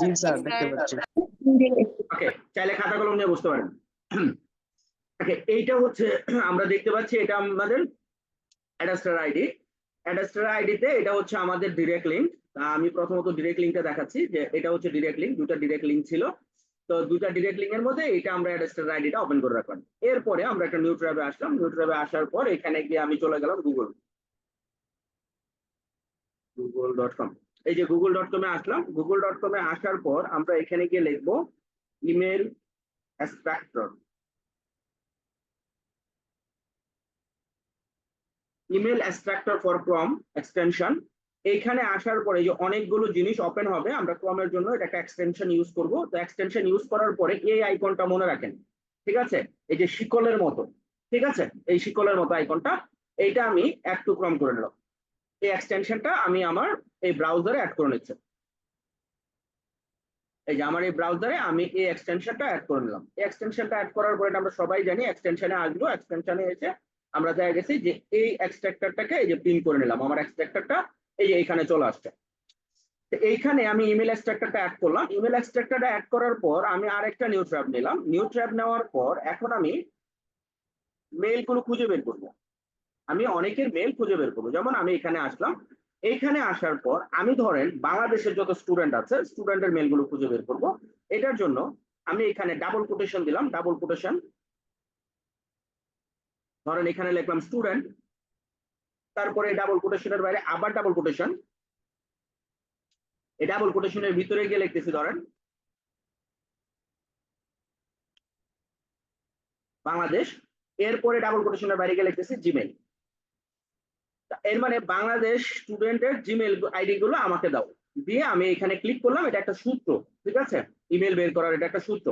জি sir, দেখতে পাচ্ছি। ওকে, চাইলে খাতা কলম নিয়ে বুঝতে পারেন। ওকে, এইটা হচ্ছে আমরা দেখতে পাচ্ছি এটা আমাদের অ্যাডাস্টার আইডি। অ্যাডাস্টার আইডিতে এটা হচ্ছে আমাদের ডিরেক্ট লিঙ্ক। আমি প্রথমত ডিরেক্ট লিঙ্কটা দেখাচ্ছি যে এটা হচ্ছে ডিরেক্ট লিঙ্ক, দুটো ডিরেক্ট লিঙ্ক ছিল। তো দুটা ডিরেক্ট লিঙ্কের মধ্যে এটা আমরা অ্যাডাস্টার আইডিটা ওপেন করে রাখলাম। এরপরে আমরা একটা নিউ ট্যাবে আসলাম। নিউ ট্যাবে আসার পর এখানে গিয়ে আমি চলে গেলাম গুগল.com। এই যে গুগল.com-এ আসলাম। গুগল.com-এ আসার পর আমরা এখানে গিয়ে লিখবো email extractor. Email extractor for Chrome extension. এইখানে আসার পরে যে অনেকগুলো জিনিস ওপেন হবে, আমরা ক্রোমের জন্য এটা একটা এক্সটেনশন ইউজ করব। তো এক্সটেনশন ইউজ করার পরে এই আইকনটা মনে রাখেন, ঠিক আছে? এই যে শিকলের মতো, ঠিক আছে, এই শিকলের মতো আইকনটা, এইটা আমি অ্যাড টু ক্রোম করে নিলাম। এই এক্সটেনশনটা আমি আমার এই ব্রাউজারে অ্যাড করে নিচ্ছি। এই যে আমার এই ব্রাউজারে আমি এই এক্সটেনশনটা অ্যাড করে নিলাম। এই এক্সটেনশনটা অ্যাড করার পরে আমরা সবাই জানি এক্সটেনশনে আসবো। এক্সটেনশনে এসে আমরা দেখা গেছি যে এই এক্সট্রাক্টরটাকে এই যে পিন করে নিলাম। আমার এক্সট্রাক্টরটা এই যে এইখানে চলে আসছে। তো এইখানে আমি ইমেল এক্সট্রাক্টরটা অ্যাড করলাম। ইমেল এক্সট্রাক্টরটা অ্যাড করার পর আমি আরেকটা নিউ ট্যাব নিলাম। নিউ ট্যাব নেওয়ার পর এখন আমি মেইলগুলো খুঁজে বের করবো। আমি অনেকের মেল খুঁজে বের করবো। যেমন আমি এখানে আসলাম। এইখানে আসার পর আমি ধরেন বাংলাদেশের যত স্টুডেন্ট আছে স্টুডেন্টের মেলগুলো খুঁজে বের করবো। এটার জন্য আমি এখানে ডাবল কোটেশন দিলাম। ডাবল কোটেশন, ধরেন এখানে লিখলাম স্টুডেন্ট, তারপরে ডাবল কোটেশনের বাইরে আবার ডাবল কোটেশন। এই ডাবল কোটেশনের ভিতরে গিয়ে লিখতেছি ধরেন বাংলাদেশ। এরপরে ডাবল কোটেশনের বাইরে গিয়ে লিখতেছি জিমেল। এর মানে বাংলাদেশ স্টুডেন্টের জিমেল আইডি গুলো আমাকে দাও। দিয়ে আমি এখানে ক্লিক করলাম। এটা একটা সূত্র, ঠিক আছে, ইমেল বের করার এটা একটা সূত্র।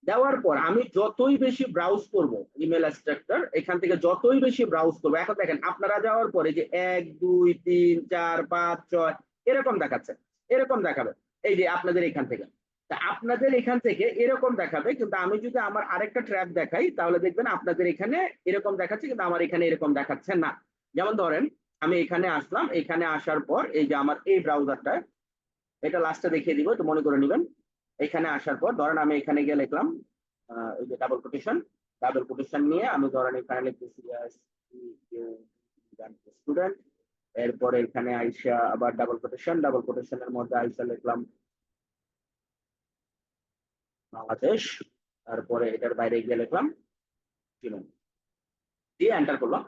দেওয়ার পর আমি যতই বেশি ব্রাউজ করব ইমেল এক্সট্রাক্টর, এখান থেকে যতই বেশি ব্রাউজ করবো, এখন দেখেন আপনারা যাওয়ার পরে যে 1 2 3 4 5 6 এরকম দেখাচ্ছে, এরকম দেখাবে। এই যে আপনাদের এখান থেকে, তা আপনাদের এখান থেকে এরকম দেখাবে। কিন্তু আমি যদি আমার আরেকটা ট্র্যাক দেখাই তাহলে দেখবেন আপনাদের এখানে এরকম দেখাচ্ছে, কিন্তু আমার এখানে এরকম দেখাচ্ছে না। যেমন ধরেন আমি এখানে আসলাম। এখানে আসার পর এই যে আমার এই ব্রাউজারটা, এটা লাস্টে দেখিয়ে দিব, তো মনে করে নেবেন। এখানে আসার পর ধরেন আমি এখানে গিয়ে লিখলাম এই যে ডাবল কোটেশন। ডাবল কোটেশন নিয়ে আমি ধরেন এখানে লিখতেছি স্টুডেন্ট। এরপরে এখানে আইসা আবার ডাবল কোটেশন, ডাবল কোটেশনের মধ্যে আইসা লিখলাম বাংলাদেশ। তারপরে এটার বাইরে গিয়ে লিখলাম দিয়ে এন্টার করলাম।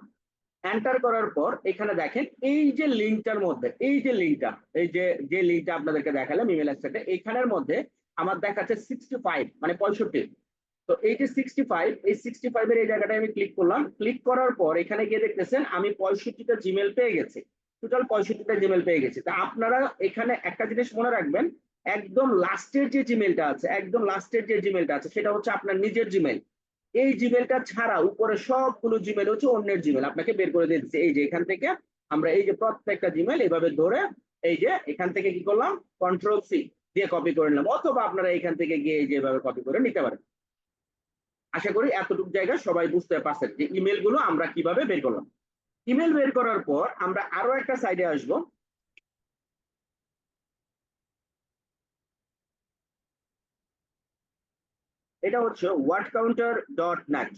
এন্টার করার পর এখানে দেখেন এই যে লিঙ্কটার মধ্যে, এই যে লিঙ্কটা, এই যে লিঙ্কটা আপনাদেরকে দেখালাম ইমেল অ্যাক্সেসে, এইখানের মধ্যে আমার দেখাচ্ছে 65 মানে 65। তো এই যে 65, এই 65 এর এই জায়গাটায় আমি ক্লিক করলাম। ক্লিক করার পর এখানে গিয়ে দেখতেছেন আমি 65টা জিমেল পেয়ে গেছি। টোটাল 65টা জিমেল পেয়ে গেছি। তা আপনারা এখানে একটা জিনিস মনে রাখবেন, একদম লাস্টের যে জিমেলটা আছে, একদম লাস্টের যে জিমেলটা আছে সেটা হচ্ছে আপনার নিজের জিমেল। এই জিমেলটা ছাড়া উপরে সবগুলো জিমেল হচ্ছে অন্যের জিমেল। আপনাকে বের করে দিচ্ছে এই যে এখান থেকে আমরা এই যে প্রত্যেকটা জিমেল এইভাবে ধরে এই যে এখান থেকে কি করলাম, কন্ট্রোল-C দিয়ে কপি করে নিলাম, অথবা আপনারা এখান থেকে গিয়ে এই যে এভাবে কপি করে নিতে পারেন। আশা করি এতটুকু জায়গা সবাই বুঝতে পারছেন যে ইমেল গুলো আমরা কিভাবে বের করলাম। ইমেল বের করার পর আমরা আরো একটা সাইডে আসবো। এটা হচ্ছে wordcounter.net।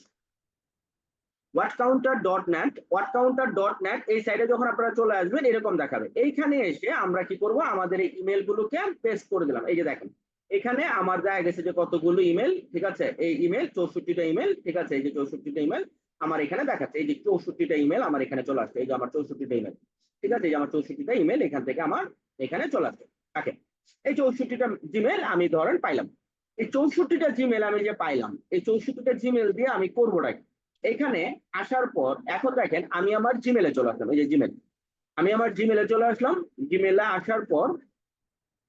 wordcounter.net এই সাইডে যখন আপনারা চলে আসবেন এরকম দেখাবে। এইখানে এসে আমরা কি করব, আমাদের এই ইমেল গুলোকে পেস্ট করে দিলাম। এই যে দেখেন এখানে আমার দেখা গেছে যে কতগুলো ইমেল, ঠিক আছে, এই ইমেল 64টা ইমেল, ঠিক আছে, এই যে 64টা ইমেল আমার এখানে দেখাচ্ছে। এই যে 64টা ইমেল আমার এখানে চলে আসছে। এই যে আমার 64টা ইমেল, ঠিক আছে, এই যে আমার 64টা ইমেল এখান থেকে আমার এখানে চলে আসছে। ওকে, এই 64টা জিমেল আমি ধরেন পাইলাম। এই 64টা জিমেল আমি যে পাইলাম, এই 64টা জিমেল দিয়ে আমি করবোটা কি? এখানে আসার পর এখন দেখেন আমি আমার জিমেলে চলে আসলাম। এই যে জিমেল, আমি আমার জিমেলে চলে আসলাম। জিমেলে আসার পর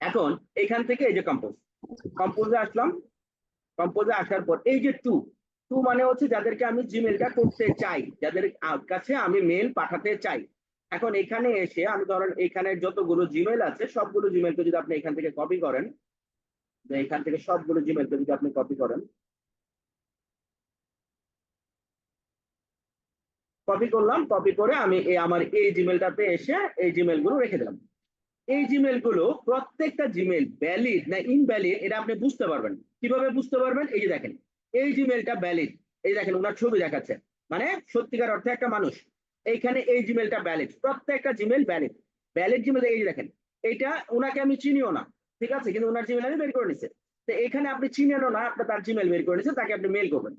এখন এখান থেকে এই যে কম্পোজে আসলাম। কম্পোজে আসার পর এই যে টু টু মানে হচ্ছে যাদেরকে আমি জিমেলটা করতে চাই, যাদের কাছে আমি মেল পাঠাতে চাই। এখন এখানে এসে আমি ধরেন এখানে যতগুলো জিমেল আছে সবগুলো জিমেলকে যদি আপনি এখান থেকে কপি করেন, এখান থেকে সবগুলো জিমেলকে যদি আপনি কপি করেন, কপি করলাম, কপি করে আমি আমার এই জিমেলটাতে এসে এই জিমেল গুলো রেখে দিলাম। এই জিমেল গুলো প্রত্যেকটা জিমেল ভ্যালিড না ইনভ্যালিড এটা আপনি বুঝতে পারবেন। কিভাবে বুঝতে পারবেন? এই যে দেখেন, এই জিমেলটা ভ্যালিড, এই দেখেন ওনার ছবি দেখাচ্ছে, মানে সত্যিকার অর্থে একটা মানুষ। এইখানে এই জিমেলটা ভ্যালিড, প্রত্যেকটা জিমেল ভ্যালিড। ভ্যালিড জিমেল এই যে দেখেন, এইটা ওনাকে আমি চিনিও না, ঠিক আছে, কিন্তু ওনার জিমেল আমি বের করে নিছে। তো এখানে আপনি চিনেনও না, আপনি তার জিমেল বের করে নিছে, তাকে আপনি মেল করবেন।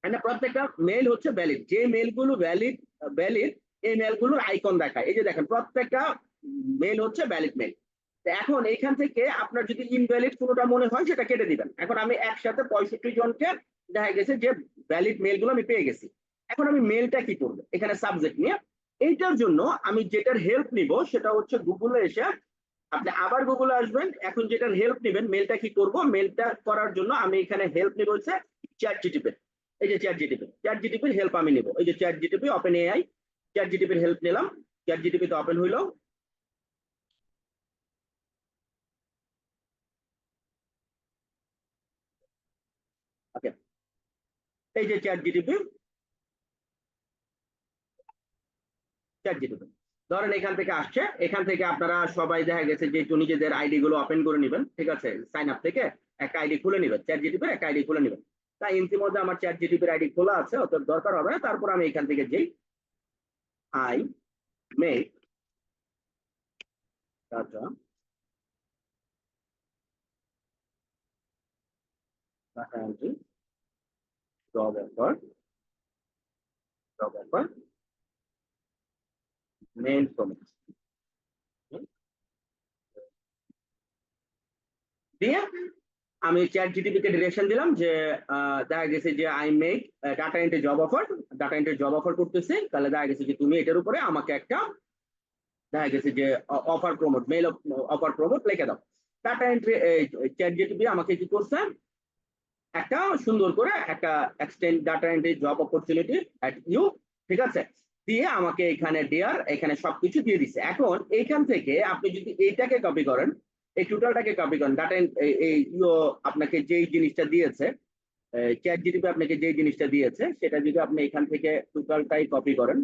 মানে প্রত্যেকটা মেল হচ্ছে ভ্যালিড, যে মেলগুলো ভ্যালিড ভ্যালিড এই মেলগুলোর আইকন দেখায়। এই যে দেখেন প্রত্যেকটা মেল হচ্ছে ভ্যালিড মেল। এখন এইখান থেকে আপনার যদি ইনভ্যালিড কোনোটা মনে হয় সেটা কেটে দিবেন। এখন আমি একসাথে 65 জনকে দেখা গেছে যে ভ্যালিড মেলগুলো আমি পেয়ে গেছি। এখন আমি মেলটা কি করবো এখানে সাবজেক্ট নিয়ে, এইটার জন্য আমি যেটার হেল্প নিব সেটা হচ্ছে গুগলে এসে আপনি আবার গুগলে আসবেন। এখন যেটার হেল্প নেবেন, মেলটা কি করব, মেলটা করার জন্য আমি এখানে হেল্প নিব হচ্ছে চ্যাট জিটিপি। এই যে চ্যাট জিটিপির হেল্প আমি নিব। এই যে চ্যাট জিটিপি ওপেন এআই, চ্যাট জিটিপির হেল্প নিলাম। চ্যাট জিটিপি তো ওপেন হইলো। ওকে, এই যে চ্যাট জিটিপি ধরেন এখান থেকে আসছে, এখান থেকে আপনারা সবাই দেখা গেছে যে একটু নিজেদের আইডি গুলো ওপেন করে নেবেন, ঠিক আছে, সাইন আপ থেকে একটা আইডি খুলে নেবেন, চ্যাট জিটিপির একটা আইডি খুলে নেবেন। তাই ইতিমধ্যে আমার চ্যাট জিটিপির আইডি খোলা আছে, অত দরকার হবে না। তারপর আমি এখান থেকে যেই I make data entry job offer main promise দিয়ে আমি চ্যাট জিটিপি কে ডিরেকশন দিলাম যে দেখা গেছে যে I make data entry job offer করতেছি, তাহলে দেখা গেছে যে তুমি এটার উপরে আমাকে একটা দেখা গেছে যে offer promote mail offer promote লিখে দাও। ডাটা এন্ট্রি চ্যাট জিটিপি আমাকে কি করছে, একটা সুন্দর করে একটা extend data entry job opportunity at you, ঠিক আছে, দিয়ে আমাকে এখানে দেয়ার এখানে সবকিছু দিয়ে দিচ্ছে। এখন এইখান থেকে আপনি যদি এইটাকে কপি করেন, এই টোটালটাকে কপি করেন, ডাটা এই আপনাকে যেই জিনিসটা দিয়েছে, চ্যাট জিটিপি আপনাকে যেই জিনিসটা দিয়েছে সেটা যদি আপনি এখান থেকে টোটালটাই কপি করেন,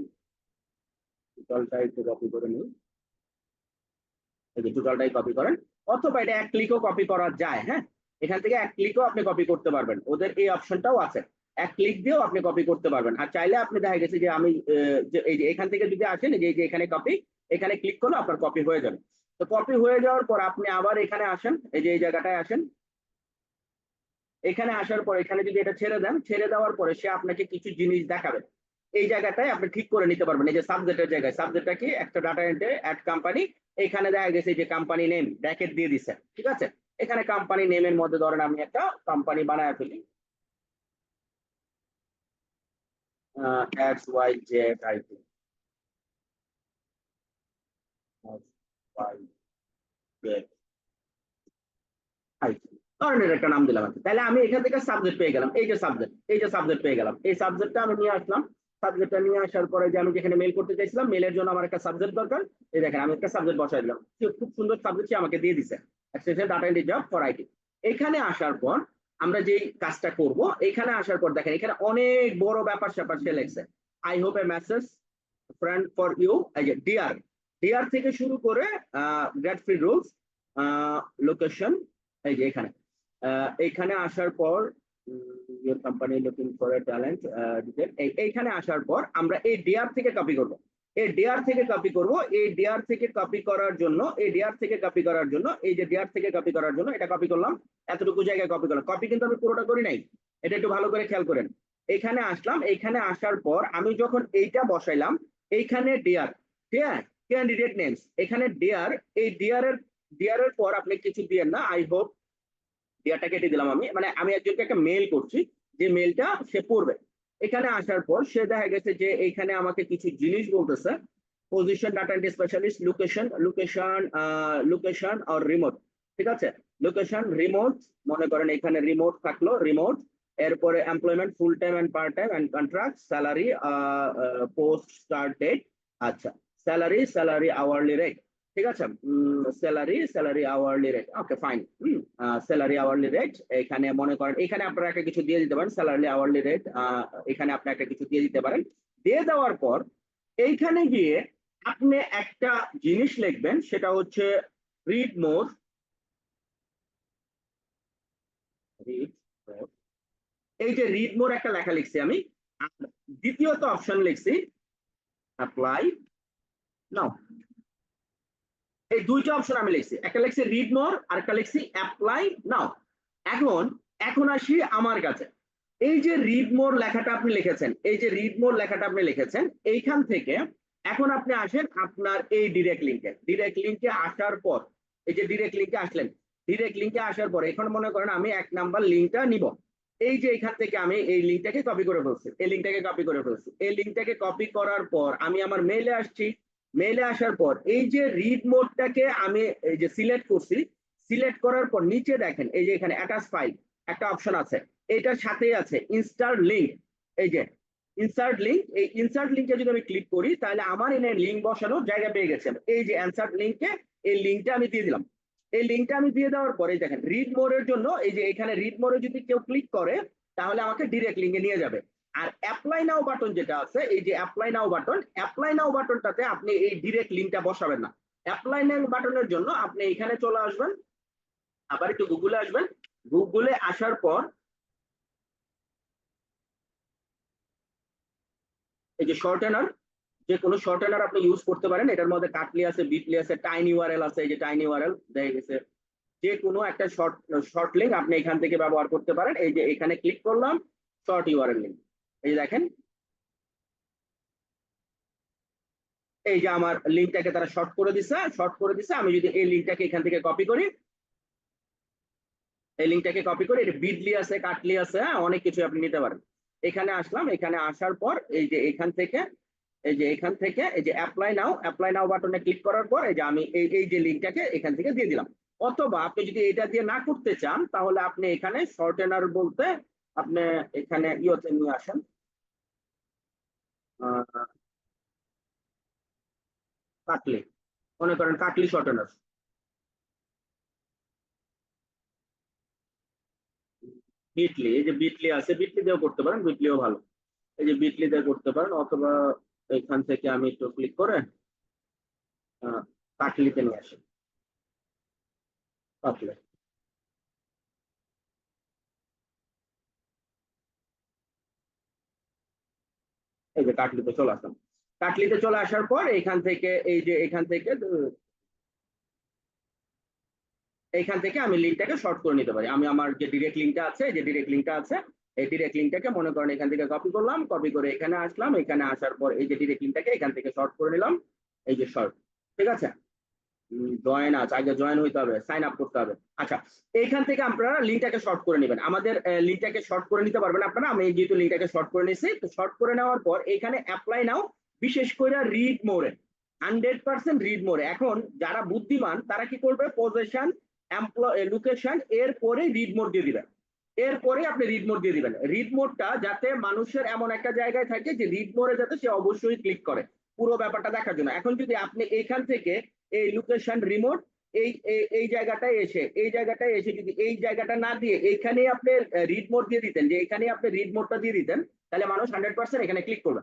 টোটালটাই একটু কপি করে নিন, এই যে টোটালটাই কপি করেন, অথবা এটা এক ক্লিকও কপি করা যায়। হ্যাঁ, এখান থেকে এক ক্লিকও আপনি কপি করতে পারবেন, ওদের এই অপশনটাও আছে, এক ক্লিক দিয়েও আপনি কপি করতে পারবেন। আর চাইলে আপনি দেখা গেছে যে আমি এই যে এখান থেকে যদি আসেন, এই যে এখানে কপি, এখানে ক্লিক করলে আপনার কপি হয়ে যাবে। তো কপি হয়ে যাওয়ার পর আপনি আবার এখানে আসেন, এই যে এই জায়গাটায় আসেন, এখানে আসার পর এখানে যদি এটা ছেড়ে দেন, ছেড়ে দেওয়ার পরে সে আপনাকে কিছু জিনিস দেখাবে। এই জায়গাটায় আপনি ঠিক করে নিতে পারবেন। এই যে সাবজেক্টের জায়গায়, সাবজেক্টটা কি, একটা ডাটা এন্ট্রি অ্যাড কোম্পানি, এখানে দেখা গেছে যে কোম্পানি নেম ব্র্যাকেট দিয়ে দিচ্ছে, ঠিক আছে। এখানে কোম্পানি নেমের মধ্যে ধরেন আমি একটা কোম্পানি বানায় ফেলি, X Y Z IT, Y Z IT ধরনের একটা নাম দিলাম। তাহলে আমি এখান থেকে সাবজেক্ট পেয়ে গেলাম, এই যে সাবজেক্ট পেয়ে গেলাম, এই সাবজেক্টটা আমি নিয়ে আসলাম। সাবজেক্টটা নিয়ে আসার পরে যে আমি যেখানে মেল করতে চাইছিলাম, মেলের জন্য আমার একটা সাবজেক্ট দরকার, এই দেখেন আমি একটা সাবজেক্ট বসাই দিলাম, খুব সুন্দর সাবজেক্ট সে আমাকে দিয়ে দিছে, data entry job for IT. এখানে আসার পর আমরা যেই কাজটা করব, এখানে আসার পর দেখেন এখানে অনেক বড় ব্যাপার স্যাপার সে লেগছে, I hope a message friend for you, এই যে ডিয়ার, ডিয়ার থেকে শুরু করে গ্রেট ফ্রি রুলস, লোকেশন, এই যে এখানে এইখানে আসার পর your company looking for a talent detail, এইখানে আসার পর আমরা এই ডিআর থেকে কপি করব, এই ডিআর থেকে কপি করব। এই ডিআর থেকে কপি করার জন্য, এই ডিআর থেকে কপি করার জন্য, এই যে ডিআর থেকে কপি করার জন্য এটা কপি করলাম, এতটুকু জায়গায় কপি করলাম। কপি কিন্তু আমি পুরোটা করি নাই, এটা একটু ভালো করে খেয়াল করেন। এইখানে আসলাম, এইখানে আসার পর আমি যখন এইটা বসাইলাম, এইখানে ডিআর, ঠিক আছে, ক্যান্ডিডেট নেমস, এখানে ডিআর, এই ডিআর এর পর আপনি কিছু দিয়েন না, আই হোপ, ডিআরটা কেটে দিলাম আমি, মানে আমি একজনকে একটা মেল করছি, যে মেলটা সে পড়বে। এখানে আসার পর সে দেখা গেছে যে এইখানে আমাকে কিছু জিনিস বলতেছে, position data entry specialist, location আর রিমোট, ঠিক আছে, লোকেশন রিমোট, মনে করেন এখানে রিমোট থাকলো, রিমোট, এরপরে employment full time and part time and contract, salary, post start date, আচ্ছা, স্যালারি আওয়ারলি রেট, ঠিক আছে, salary hourly rate, okay fine, salary hourly rate, এখানে মনে করেন এখানে আপনারা একটা কিছু দিয়ে দিতে পারেন, স্যালারি আওয়ারলি রেট, এখানে আপনি একটা কিছু দিয়ে দিতে পারেন। দিয়ে দেওয়ার পর এইখানে গিয়ে আপনি একটা জিনিস লিখবেন, সেটা হচ্ছে রিড মোর। এই যে রিড মোর একটা লেখা লিখছি আমি, দ্বিতীয়ত অপশন লিখছি অ্যাপ্লাই নাও। এই দুইটা অপশন আমি লিখছি, একটা লিখছি রিড মোর আর একটা লিখছি অ্যাপ্লাই নাও। এখন এখন আসি আমার কাছে। এই যে রিড মোর লেখাটা আপনি লিখেছেন, এই যে রিড মোর লেখাটা আপনি লিখেছেন, এইখান থেকে এখন আপনি আসেন আপনার এই ডিরেক্ট লিঙ্কে আসার পর, এই যে ডিরেক্ট লিঙ্কে আসলেন, ডিরেক্ট লিঙ্কে আসার পর এখন মনে করেন আমি 1 নাম্বার লিঙ্কটা নিব। এই যে এখান থেকে আমি এই লিঙ্কটাকে কপি করে ফেলছি, এই লিঙ্কটাকে কপি করে ফেলছি। এই লিঙ্কটাকে কপি করার পর আমি আমার মেইলে আসছি। মেইলে আসার পর এই যে রিড মোডটাকে আমি এই যে সিলেক্ট করছি, সিলেক্ট করার পর নিচে দেখেন এই যে এখানে অ্যাটাচ ফাইল একটা অপশন আছে, এটার সাথেই আছে ইনসার্ট লিঙ্ক। এই যে ইনসার্ট লিঙ্ক, এই ইনসার্ট লিঙ্কে যদি আমি ক্লিক করি তাহলে আমার এনে লিঙ্ক বসানোর জায়গা পেয়ে গেছে। এই যে ইনসার্ট লিঙ্কে এই লিঙ্কটা আমি দিয়ে দিলাম। এই লিঙ্কটা আমি দিয়ে দেওয়ার পরে দেখেন রিড মোরের জন্য এই যে এখানে রিড মোরে যদি কেউ ক্লিক করে তাহলে আমাকে ডিরেক্ট লিঙ্কে নিয়ে যাবে। আর অ্যাপ্লাই নাও বাটন যেটা আছে, এই যে apply now button, apply now বাটনটাতে আপনি এই ডিরেক্ট লিঙ্কটা বসাবেন না। অ্যাপ্লাই নাও বাটনের জন্য আপনি এখানে চলে আসবেন, আবার একটু গুগলে আসবেন। গুগলে আসার পর এই যে শর্টেনার, যে কোনো শর্টেনার আপনি ইউজ করতে পারেন। এটার মধ্যে কাটলি আছে, বিটলি আছে, টাইনি ইউআরএল আছে। এই যে টাইনি ইউআরএল দেখা গেছে, যে কোনো একটা শর্ট লিঙ্ক আপনি এখান থেকে ব্যবহার করতে পারেন। এই যে এখানে ক্লিক করলাম, শর্ট ইউআরএল লিঙ্ক, এই যে দেখেন এই যে আমার লিঙ্কটাকে তারা শর্ট করে দিছে, শর্ট করে দিছে। আমি যদি এই লিঙ্কটাকে এখান থেকে কপি করি, এই লিঙ্কটাকে কপি করি, এটা বিটলি আছে, কাটলি আছে, হ্যাঁ অনেক কিছু আপনি নিতে পারেন। এখানে আসলাম, এখানে আসার পর এই যে এখান থেকে এই যে এখান থেকে এই যে অ্যাপ্লাই নাও বাটনে ক্লিক করার পর এই যে আমি এই যে লিঙ্কটাকে এখান থেকে দিয়ে দিলাম। অথবা আপনি যদি এটা দিয়ে না করতে চান তাহলে আপনি এখানে শর্টেনার বলতে আপনি এখানে ইয়েতে নিয়ে আসেন, কাটলি, মনে করেন কাটলি শর্টেনার, বিটলি, এই যে বিটলি আছে, বিটলি দিয়েও করতে পারেন, বিটলিও ভালো। এই যে বিটলি দিয়ে করতে পারেন, অথবা এখান থেকে আমি একটু ক্লিক করে কাটলিতে নিয়ে আসি, কাটলি। এই যে কাটলিতে চলে আসলাম। কাটলিতে চলে আসার পর এখান থেকে এই যে এখান থেকে আমি লিঙ্কটাকে শর্ট করে নিতে পারি। আমি আমার যে ডিরেক্ট লিঙ্কটা আছে, যে ডিরেক্ট লিঙ্কটা আছে, এই ডিরেক্ট লিঙ্কটাকে মনে করেন এখান থেকে কপি করলাম, কপি করে এখানে আসলাম, এখানে আসার পর এই যে ডিরেক্ট লিঙ্কটাকে এখান থেকে শর্ট করে নিলাম, এই যে শর্ট। ঠিক আছে, জয়েন আছে, আগে জয়েন হইতে হবে, সাইন আপ করতে হবে। আচ্ছা, এইখান থেকে আপনারা লিঙ্কটাকে শর্ট করে নেবেন। আমাদের লিঙ্কটাকে শর্ট করে নিতে পারবেন আপনারা, আমি যেহেতু লিঙ্কটাকে শর্ট করে নিয়েছি, তো শর্ট করে নেওয়ার পর এখানে অ্যাপ্লাই নাও, বিশেষ করে রিড মোরে, 100% রিড মোরে। এখন যারা বুদ্ধিমান তারা কি করবে, পজিশন, লোকেশন, এরপরে রিড মোড দিয়ে দিবেন। এরপরে আপনি রিড মোড দিয়ে দিবেন। রিড মোডটা যাতে মানুষের এমন একটা জায়গায় থাকে যে রিড মোডে যাতে সে অবশ্যই ক্লিক করে পুরো ব্যাপারটা দেখার জন্য। এখন যদি আপনি এইখান থেকে এই লোকেশন রিমোট এই এই জায়গাটায় এসে যদি এই জায়গাটা না দিয়ে এইখানে আপনি রিড মোড দিয়ে দিতেন, যে এখানে আপনি রিড মোডটা দিয়ে দিতেন, তাহলে মানুষ 100% এখানে ক্লিক করবে।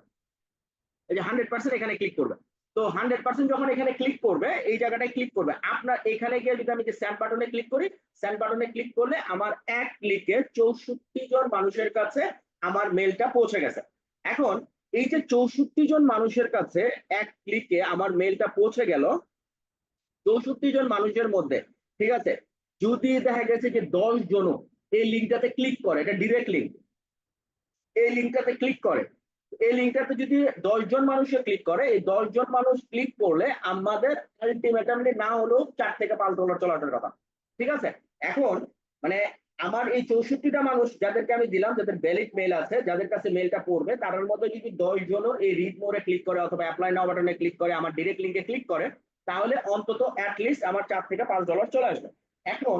এই যে 100% এখানে ক্লিক করবে। তো 100% যখন এখানে ক্লিক করবে, এই জায়গাটায় ক্লিক করবে, আপনার এখানে গিয়ে যদি আমি যে সেন্ড বাটনে ক্লিক করি, সেন্ড বাটনে ক্লিক করলে আমার এক ক্লিকে 64 জন মানুষের কাছে আমার মেলটা পৌঁছে গেছে। এখন এই যে 64 জন মানুষের কাছে এক ক্লিকে আমার মেলটা পৌঁছে গেল, 64 জন মানুষের মধ্যে, ঠিক আছে, যদি দেখা গেছে যে 10 জনও এই লিঙ্কটাতে ক্লিক করে, এটা ডিরেক্ট লিঙ্ক, এই লিঙ্কটাতে ক্লিক করে, এই লিঙ্কটাতে যদি 10 জন মানুষে ক্লিক করে, এই 10 জন মানুষ ক্লিক করলে আমাদের আলটিমেটামলি না হলেও $4 থেকে $5 চলাটার কথা। ঠিক আছে, এখন মানে আমার এই 64টা মানুষ যাদেরকে আমি দিলাম, যাদের ভ্যালিড মেল আছে, যাদের কাছে মেলটা পড়বে, তার মধ্যে যদি 10 জনও এই রিড মোরে ক্লিক করে অথবা অ্যাপ্লাই নাও বাটনে ক্লিক করে, আমার ডিরেক্ট লিঙ্কে ক্লিক করে, তাহলে অন্তত অ্যাটলিস্ট আমার $4 থেকে $5 চলে আসবে। এখন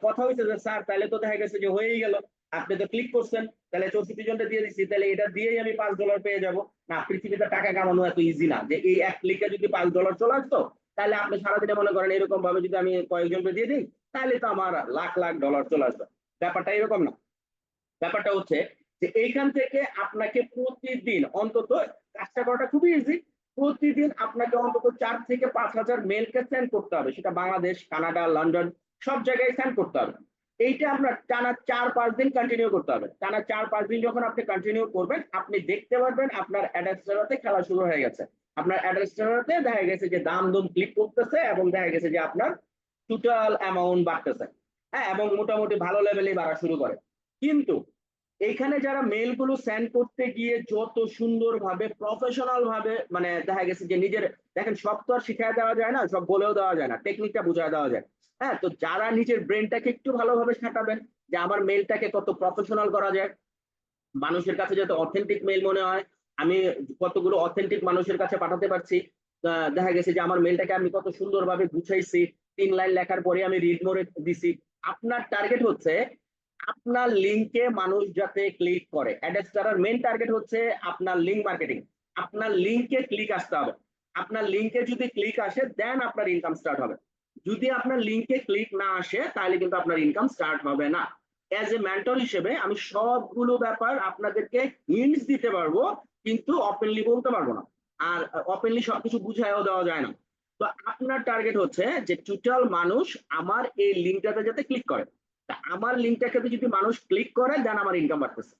কথা হয়েছে যে স্যার তাহলে তো দেখা গেছে যে হয়েই গেল, আপনি তো ক্লিক করছেন, তাহলে 64 জনটা দিয়ে দিচ্ছি, তাহলে এটা দিয়েই আমি $5 পেয়ে যাব। না, পৃথিবীতে টাকা কামানো এত ইজি না যে এই এক ক্লিকে যদি $5 চলে আসতো, তাহলে আপনি সারাদিনে মনে করেন এরকম ভাবে যদি আমি কয়েকজনকে দিয়ে দিই, তাহলে তো আমার লাখ লাখ ডলার চলে আসবে। ব্যাপারটা এরকম না। ব্যাপারটা হচ্ছে যে এইখান থেকে আপনাকে প্রতিদিন অন্তত কাজটা করাটা খুবই ইজি, প্রতিদিন আপনাকে অন্তত 4 থেকে 5,000 মেলকে সেন্ড করতে হবে, সেটা বাংলাদেশ, কানাডা, লন্ডন সব জায়গায় সেন্ড করতে হবে। এইটা আমরা টানা 4-5 দিন কন্টিনিউ করতে হবে। টানা 4-5 দিন যখন আপনি কন্টিনিউ করবেন, আপনি দেখতে পারবেন আপনার অ্যাড্রেসটাতে খেলা শুরু হয়ে গেছে। আপনার অ্যাড্রেসটাতে দেখা গেছে যে দাম ক্লিক করতেছে এবং দেখা গেছে যে আপনার টোটাল অ্যামাউন্ট বাড়তেছে। হ্যাঁ, এবং মোটামুটি ভালো লেভেলেই বাড়া শুরু করে। কিন্তু এইখানে যারা মেল গুলো সেন্ড করতে গিয়ে যত সুন্দরভাবে প্রফেশনাল ভাবে, মানে দেখা গেছে যে নিজের, দেখেন সব তো আর শিখাই দেওয়া যায় না, সব বলেও দেওয়া যায় না, টেকনিকটা বুঝাই দেওয়া যায়। হ্যাঁ, তো যারা নিজের ব্রেনটাকে একটু ভালোভাবে খাটাবেন যে আমার মেলটাকে কত প্রফেশনাল করা যায়, মানুষের কাছে যাতে অথেন্টিক মেল মনে হয়, আমি কতগুলো অথেন্টিক মানুষের কাছে পাঠাতে পারছি, দেখা গেছে যে আমার মেলটাকে আমি কত সুন্দরভাবে গুছাইছি, 3 লাইন লেখার পরে আমি রিড মোডে দিছি। আপনার টার্গেট হচ্ছে আপনার লিঙ্কে মানুষ যাতে ক্লিক করে। অ্যাডস্টারের মেইন টার্গেট হচ্ছে আপনার লিঙ্ক মার্কেটিং। আপনার লিঙ্কে ক্লিক আসতে হবে। আপনার লিঙ্কে যদি ক্লিক আসে দেন আপনার ইনকাম স্টার্ট হবে। যদি আপনার লিঙ্কে ক্লিক না আসে তাহলে কিন্তু আপনার ইনকাম স্টার্ট হবে না। অ্যাজ এ মেন্টর হিসেবে আমি সবগুলো ব্যাপার আপনাদেরকে হিন্টস দিতে পারবো, কিন্তু ওপেনলি বলতে পারবো না। আর ওপেনলি সবকিছু বুঝাইও দেওয়া যায় না। তো আপনার টার্গেট হচ্ছে যে টোটাল মানুষ আমার এই লিঙ্কটাতে যাতে ক্লিক করে। আমার লিঙ্কটাকে যদি মানুষ ক্লিক করে দেন আমার ইনকাম বাড়তেছে।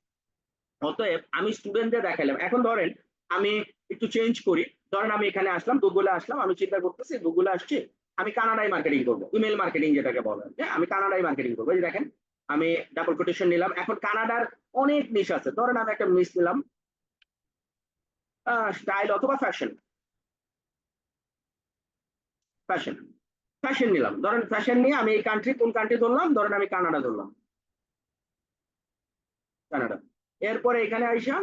অতএব আমি স্টুডেন্টদের দেখাইলাম। এখন ধরেন আমি একটু চেঞ্জ করি, ধরেন আমি এখানে আসলাম, গুগলে আসলাম, আমি চিন্তা করতেছি গুগলে আসছি আমি কানাডায় মার্কেটিং করবো, ইমেল মার্কেটিং যেটাকে বলে, হ্যাঁ আমি কানাডায় মার্কেটিং করবো। এই দেখেন আমি ডাবল কোটেশন নিলাম। এখন কানাডার অনেক নিশ আছে, ধরেন আমি একটা নিশ নিলাম স্টাইল অথবা ফ্যাশন, ফ্যাশন ফ্যাশন নিলাম। ধরেন ফ্যাশন নিয়ে আমি এই কান্ট্রি, কোন কান্ট্রি ধরলাম, ধরেন আমি কানাডা ধরলাম, কানাডা। এরপরে এখানে আইসা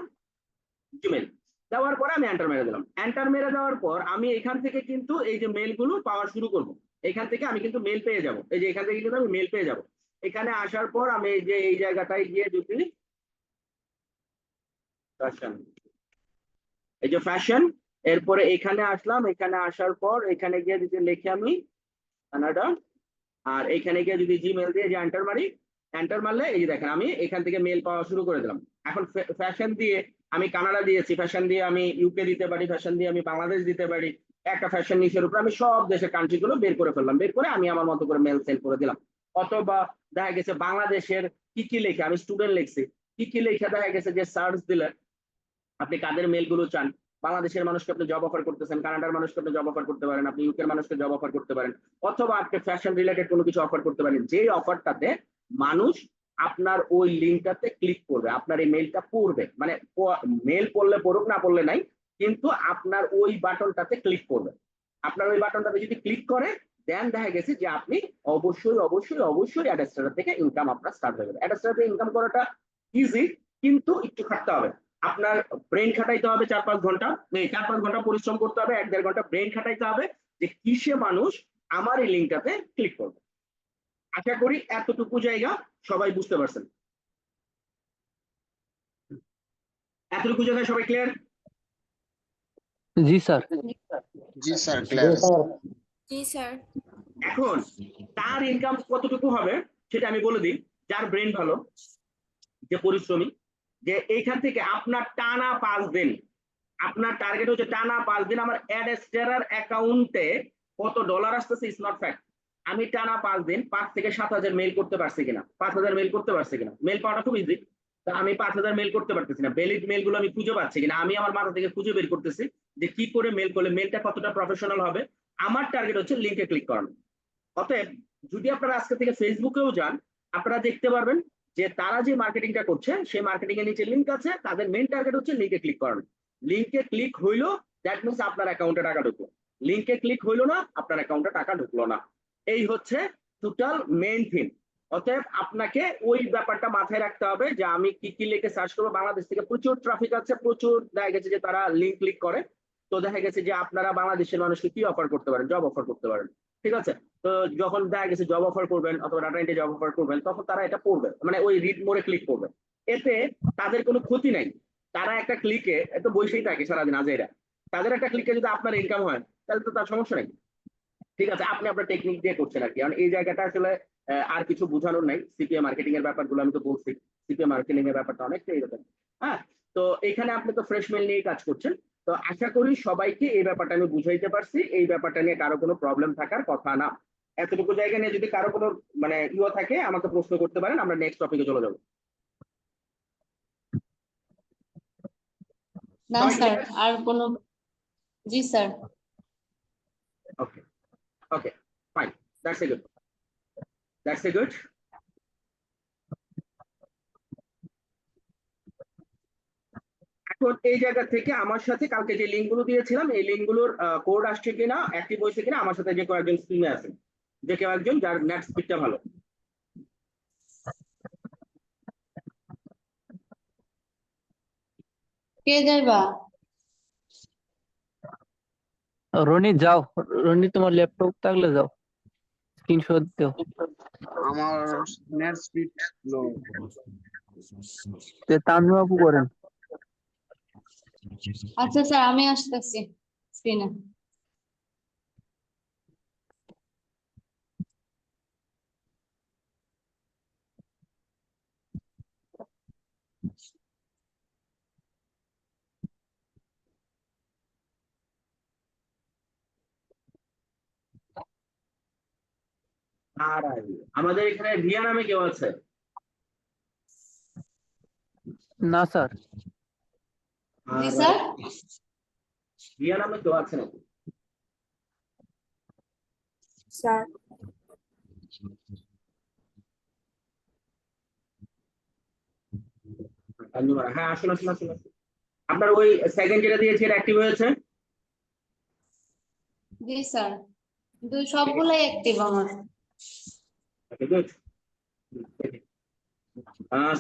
জিমেল দেওয়ার পরে আমি এন্টার মেরে দিলাম। এন্টার মেরে দেওয়ার পর আমি এখান থেকে কিন্তু এই যে মেল গুলো পাওয়া শুরু করব। এখান থেকে আমি কিন্তু মেল পেয়ে যাব, এই যে এখান থেকে কিন্তু আমি মেল পেয়ে যাব। এখানে আসার পর আমি এই যে এই জায়গাটায় গিয়ে যদি ফ্যাশন, এই যে ফ্যাশন, এরপরে এখানে আসলাম, এখানে আসার পর এখানে গিয়ে যদি লিখে আমি কানাডা, আর এখানে গিয়ে যদি জিমেল দিয়ে যে এন্টার মারি, এন্টার মারলে এই যে দেখেন আমি এখান থেকে মেল পাওয়া শুরু করে দিলাম। এখন ফ্যাশন দিয়ে আমি কানাডা দিয়েছি, ফ্যাশন দিয়ে আমি ইউকে দিতে পারি, ফ্যাশন দিয়ে আমি বাংলাদেশ দিতে পারি। একটা ফ্যাশন নিশের উপর আমি সব দেশের কান্ট্রি গুলো বের করে ফেললাম, বের করে আমি আমার মতো করে মেল সেন্ড করে দিলাম। অথবা দেখা গেছে বাংলাদেশের কি কি লেখে, আমি স্টুডেন্ট লিখছি, কি কি লেখে দেখা গেছে যে সার্চ দিলে আপনি কাদের মেল গুলো চান, বাংলাদেশের মানুষকে আপনি জব অফার করতেছেন, কানাডার মানুষকে আপনি জব অফার করতে পারেন, আপনি ইউকের মানুষকে জব অফার করতে পারেন, অথবা আপনি ফ্যাশন রিলেটেড কোনো কিছু অফার করতে পারেন। যে অফারটাতে মানুষ আপনার ওই লিঙ্কটাতে ক্লিক করবে, আপনার এই মেলটা পড়বে, মানে মেল পড়লে পড়ুক না পড়লে নাই, কিন্তু আপনার ওই বাটনটাতে ক্লিক করবে। আপনার ওই বাটনটাতে যদি ক্লিক করে দেন দেখা গেছে যে আপনি অবশ্যই অবশ্যই অবশ্যই অ্যাডস্টার থেকে ইনকাম আপনার স্টার্ট হয়ে যাবে। অ্যাডস্টার থেকে ইনকাম করাটা ইজি, কিন্তু একটু খাটতে হবে। আপনার ব্রেন খাটাইতে হবে 4-5 ঘন্টা, 4-5 ঘন্টা পরিশ্রম করতে হবে, 1-1.5 ঘন্টা ব্রেন খাটাইতে হবে যে কিসে মানুষ আমার এই লিঙ্কটাতে ক্লিক করবে। আশা করি এতটুকু জায়গা সবাই বুঝতে পারছেন। এতটুকু জায়গায় সবাই ক্লিয়ার? জি স্যার। জি স্যার, ক্লিয়ার আছে। জি স্যার। এখন তার ইনকাম কতটুকু হবে সেটা আমি বলে দিই। যার ব্রেন ভালো, যে পরিশ্রমী, যে এইখান থেকে আপনার টানা 5 দিন, আপনার টার্গেট হচ্ছে টানা 5 দিন আমার অ্যাডস্টারার অ্যাকাউন্টে কত ডলার আসতেছে ইজ নট ফ্যাক্ট। আমি টানা 5 দিন 5 থেকে 7,000 মেল করতে পারছি কিনা, 5,000 মেল করতে পারছি কিনা, মেল পাওয়াটা খুব ইজি। তা আমি 5,000 মেল করতে পারতেছি না, ভ্যালিড মেল গুলো আমি খুঁজে পাচ্ছি কিনা, আমি আমার মাথা থেকে খুঁজে বের করতেছি যে কি করে মেল করলে মেলটা কতটা প্রফেশনাল হবে। আমার টার্গেট হচ্ছে লিঙ্কে ক্লিক করানো। অতএব যদি আপনারা আজকে থেকে ফেসবুকেও যান, আপনারা দেখতে পারবেন যে তারা যে মার্কেটিংটা করছে সেই মার্কেটিং এর নিচে লিঙ্ক আছে, তাদের মেইন টার্গেট হচ্ছে লিঙ্কে ক্লিক করানো। লিঙ্কে ক্লিক হইলো দ্যাট মিনস আপনার অ্যাকাউন্টে টাকা ঢুকলো, লিঙ্কে ক্লিক হইলো না আপনার অ্যাকাউন্টে টাকা ঢুকলো না। এই হচ্ছে টোটাল মেইন থিম। অতএব আপনাকে ওই ব্যাপারটা মাথায় রাখতে হবে যে আমি কি কি লিখে সার্চ করবো। বাংলাদেশ থেকে প্রচুর ট্রাফিক আছে, প্রচুর দেখা গেছে যে তারা লিঙ্ক ক্লিক করে। তো দেখা গেছে যে আপনারা বাংলাদেশের মানুষকে কি অফার করতে পারেন, জব অফার করতে পারেন, ঠিক আছে। তো যখন দেখা গেছে জব অফার করবেন অথবা ডাটা এন্ট্রি জব অফার করবেন, তখন তারা এটা পড়বে, মানে ওই রিড মোড়ে ক্লিক করবে। এতে তাদের কোনো ক্ষতি নাই, তারা একটা ক্লিকে এত বসেই থাকে সারাদিন আজেরা, তাদের একটা ক্লিকে যদি আপনার ইনকাম হয় তাহলে তো তার সমস্যা নেই, ঠিক আছে। আপনি আপনার টেকনিক দিয়ে করছেন আর কি। কারণ এই জায়গাটা আসলে আর কিছু বোঝানোর নাই। সিপিএ মার্কেটিং এর ব্যাপারগুলো আমি তো বলছি, সিপিএ মার্কেটিং এর ব্যাপারটা অনেকটা এরকম। হ্যাঁ, তো এখানে আপনি তো ফ্রেশ মেল নিয়ে কাজ করছেন। তো আশা করি সবাইকে এই ব্যাপারটা আমি বুঝাইতে পারছি, এই ব্যাপারটা নিয়ে কারো কোনো প্রবলেম থাকার কথা না। এতটুকু জায়গা নিয়ে যদি কারো কোনো মানে থাকে আমাকে প্রশ্ন করতে পারেন, আমরা নেক্সট টপিকে চলে যাবো। না সবাই স্যার, clear? আর কোনো? জি sir. Okay okay fine, that's a good, that's a good. এখন এই জায়গা থেকে আমার সাথে কালকে যে লিঙ্ক গুলো দিয়েছিলাম, এই লিঙ্ক গুলোর কোড আসছে কিনা, অ্যাক্টিভ হয়েছে কিনা, আমার সাথে যে কয়েকজন স্ক্রিনে আছে, যে কেউ একজন যার নেট স্পিডটা ভালো। কে যাইবা? রনি যাও, রনি তোমার ল্যাপটপ থাকলে যাও, স্ক্রিনশট দাও। আমার নেট স্পিড লো। তানু আপু করেন। আচ্ছা স্যার, আমি আসতেছি স্ক্রিনে। আর আমাদের এখানে রিয়া নামে কেউ আছে? না স্যার। জি আর স্যার। রিয়া নামে কেউ আছে নাকি? স্যার হ্যাঁ আসুন আসুন আসুন আসুন। আপনার ওই সেকেন্ড যেটা দিয়েছে এটা অ্যাক্টিভ হয়েছে? জি স্যার, কিন্তু সবগুলাই অ্যাক্টিভ আমার। Okay good.